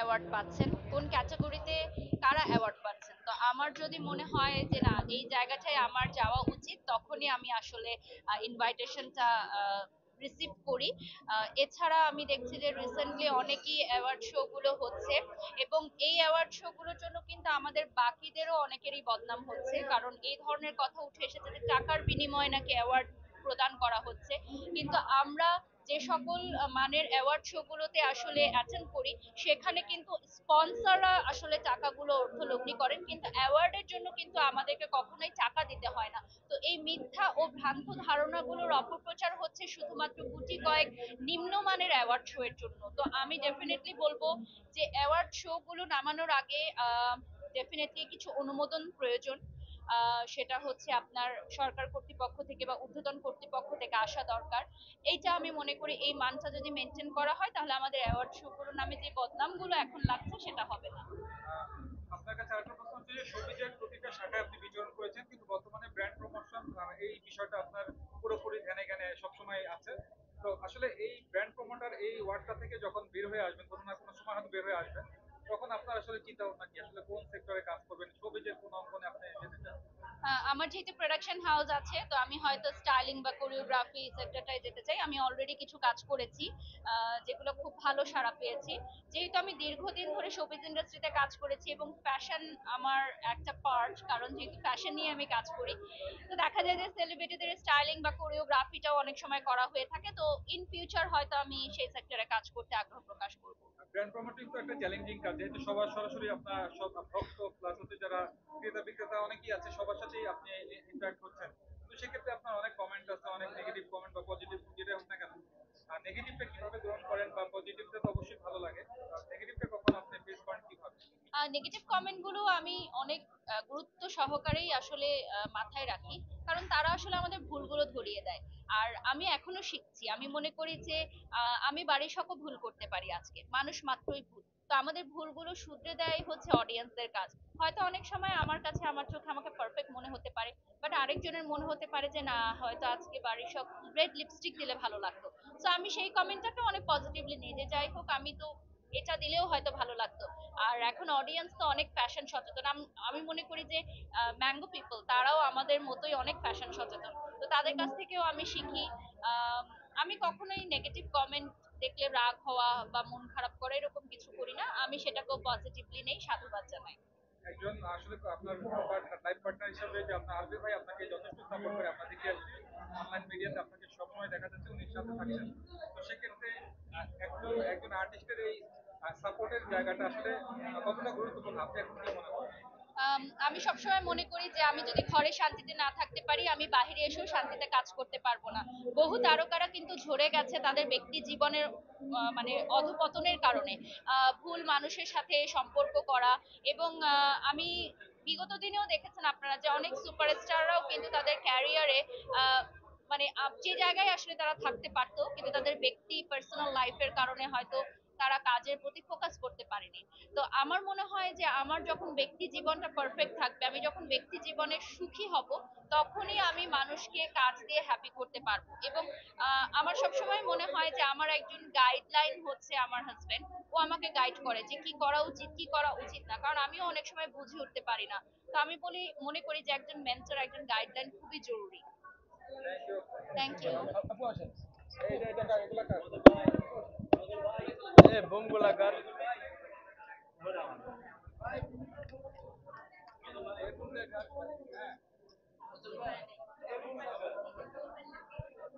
Award পাচ্ছেন, কোন ক্যাটাগরিতে কারা অ্যাওয়ার্ড পাচ্ছেন। তো আমার যদি মনে হয় যে না এই জায়গাটায় আমার যাওয়া উচিত, তখনই আমি আসলে ইনভাইটেশনটা রিসিভ করি। এছাড়া আমি দেখছি যে রিসেন্টলি অনেকই অ্যাওয়ার্ড শো গুলো হচ্ছে, এবং এই অ্যাওয়ার্ড শো গুলোর জন্য কিন্তু আমাদের বাকিদেরও অনেকেরই বদনাম হচ্ছে, কারণ এই ধরনের কথা উঠে এসেছে যে টাকার বিনিময়ে নাকি অ্যাওয়ার্ড প্রদান করা হচ্ছে। কিন্তু আমরা যে সকল মানের অ্যাওয়ার্ড শো গুলোতে আসলে অ্যাটেন্ড করি, সেখানে কিন্তু স্পন্সররা আসলে টাকাগুলো অর্থলগ্নি করেন, কিন্তু অ্যাওয়ার্ডের জন্য কিন্তু আমাদেরকে কখনোই টাকা দিতে হয় না। তো এই মিথ্যা ও ভ্রান্ত ধারণাগুলোর অপপ্রচার হচ্ছে শুধুমাত্র গুটি কয়েক নিম্নমানের অ্যাওয়ার্ড শো এর জন্য। তো আমি ডেফিনেটলি বলবো যে অ্যাওয়ার্ড শো গুলো নামানোর আগে ডেফিনেটলি কিছু অনুমোদন প্রয়োজন। সেটা হচ্ছে আপনার সরকার কর্তৃপক্ষ থেকে বা ঊর্ধ্বতন কর্তৃপক্ষ থেকে আসা দরকার। এইটা আমি মনে করি এই মানটা যদি মেনটেন করা হয়, তাহলে আমাদের অ্যাওয়ার্ড শো গুলোর নামে যে বদনামগুলো এখন লাগছে সেটা হবে না। আপনার কাছে আরেকটা প্রশ্ন হচ্ছে যে শোবিজের প্রতিটা শাখায় আপনি বিচরণ করেছেন, কিন্তু বর্তমানে ব্র্যান্ড প্রমোশন এই বিষয়টা আপনার পুরোপুরি ধ্যানে জ্ঞানে সবসময় আছে। তো আসলে এই ব্র্যান্ড প্রমোটার এই ওয়ার্ডটা থেকে যখন বের হয়ে আসবেন, কোনো না কোনো সময় হয়তো বের হয়ে আসবেন, তখন আপনার আসলে চিন্তা ভাবনা কি, আসলে কোন সেক্টরে কাজ করবেন, শোবিজের কোন অঙ্গনে আপনি যেতে চান? আমার যেহেতু প্রোডাকশন হাউস আছে, তো আমি হয়তো স্টাইলিং বা কোরিওগ্রাফি সেক্টরটায় যেতে চাই। আমি অলরেডি কিছু কাজ করেছি, যেগুলো খুব ভালো সাড়া পেয়েছি। যেহেতু আমি দীর্ঘদিন ধরে শোবিজ ইন্ডাস্ট্রিতে কাজ করেছি এবং ফ্যাশন আমার একটা পার্ট, কারণ যেহেতু ফ্যাশন নিয়ে আমি কাজ করি, তো দেখা যায় যে সেলিব্রিটিদের স্টাইলিং বা কোরিওগ্রাফিটাও অনেক সময় করা হয়ে থাকে। তো ইন ফিউচার হয়তো আমি সেই সেক্টরে কাজ করতে আগ্রহ প্রকাশ করব। ব্র্যান্ড প্রমোটিং তো একটা চ্যালেঞ্জিং কাজ, যেহেতু সবার সরাসরি আপনার সব ভক্ত প্লাস হচ্ছে যারা ক্রেতা বিক্রেতা অনেকেই আছে, সবার সাথেই আপনি ইন্টারঅ্যাক্ট করছেন। তো সেক্ষেত্রে আপনার অনেক কমেন্ট আছে, অনেক নেগেটিভ কমেন্ট বা পজিটিভ যেটা হোক না কেন, আর নেগেটিভটা কিভাবে গ্রহণ করেন, বা পজিটিভটা তো অবশ্যই ভালো লাগে, আর নেগেটিভটা কখন আপনি ফেস করেন কিভাবে? নেগেটিভ কমেন্ট গুলো আমি অনেক গুরুত্ব সহকারেই আসলে মাথায় রাখি, কারণ তারা আসলে আমাদের ভুলগুলো ধরিয়ে দেয়। আর আমি এখনো শিখছি, আমি মনে করি যে আমি বাড়ির সকল ভুল করতে পারি, আজকে মানুষ মাত্রই ভুল। তো আমাদের ভুলগুলো শুধরে দেয় হচ্ছে অডিয়েন্সদের কাজ। হয়তো অনেক সময় আমার কাছে আমার চোখে আমাকে পারফেক্ট মনে হতে পারে, বাট আরেকজনের মনে হতে পারে যে না, হয়তো আজকে বাড়ির সব রেড লিপস্টিক দিলে ভালো লাগতো। তো আমি সেই কমেন্টটাকে অনেক পজিটিভলি নিই, যে যাই হোক, আমি তো এটা দিলেও হয়তো ভালো লাগতো। আর এখন অডিয়েন্স তো অনেক ফ্যাশন সচেতন। আমি মনে করি যে ম্যাঙ্গো পিপল তারাও আমাদের মতোই অনেক ফ্যাশন সচেতন। তো তাদের কাছ থেকেও আমি শিখি। আম, আমি কখনোই নেগেটিভ কমেন্ট দেখলে রাগ হওয়া বা মন খারাপ করা এরকম কিছু করি না, আমি সেটাকেও পজিটিভলি নেই, সাধুবাদ জানাই। একজন আসলে তো আপনার লাইফ পার্টনার হিসেবে যে আপনার আলবি ভাই আপনাকে যথেষ্ট সাপোর্ট করে, আপনাদেরকে অনলাইন মিডিয়াতে আপনাকে সবসময় দেখা যাচ্ছে উনি সাথে থাকছেন। তো সেক্ষেত্রে একজন একজন আর্টিস্টের এই সাপোর্টের জায়গাটা আসলে কতটা গুরুত্বপূর্ণ, আপনি এখন কি মনে করেন? আমি সবসময় মনে করি যে আমি যদি ঘরে শান্তিতে না থাকতে পারি, আমি বাইরে এসেও শান্তিতে কাজ করতে পারবো না। বহু তারকারা কিন্তু ঝরে গেছে তাদের ব্যক্তি জীবনের মানে অধপতনের কারণে। ভুল মানুষের সাথে সম্পর্ক করা, এবং আমি বিগত দিনেও দেখেছেন আপনারা যে অনেক সুপারস্টাররাও কিন্তু তাদের ক্যারিয়ারে মানে যে জায়গায় আসলে তারা থাকতে পারতো, কিন্তু তাদের ব্যক্তি পার্সোনাল লাইফের কারণে হয়তো তারা কাজের প্রতি ফোকাস করতে পারেনি। তো আমার মনে হয় যে আমার যখন ব্যক্তি জীবনটা পারফেক্ট থাকবে, আমি যখন ব্যক্তি জীবনে সুখী হব, তখনই আমি মানুষকে কাজ দিয়ে হ্যাপি করতে পারবো। এবং আমার সবসময় মনে হয় যে আমার একজন গাইডলাইন হচ্ছে আমার হাজবেন্ড। ও আমাকে গাইড করে যে কি করা উচিত কি করা উচিত না, কারণ আমিও অনেক সময় বুঝে উঠতে পারি না। তো আমি মনে করি যে একজন মেন্টর, একজন গাইডলাইন খুবই জরুরি। Thank you. Thank you. আপু আসেন, এই যে এটা কার, এগুলা কার? এ বোমগুলা কার? এরকম দেখা, হ্যাঁ।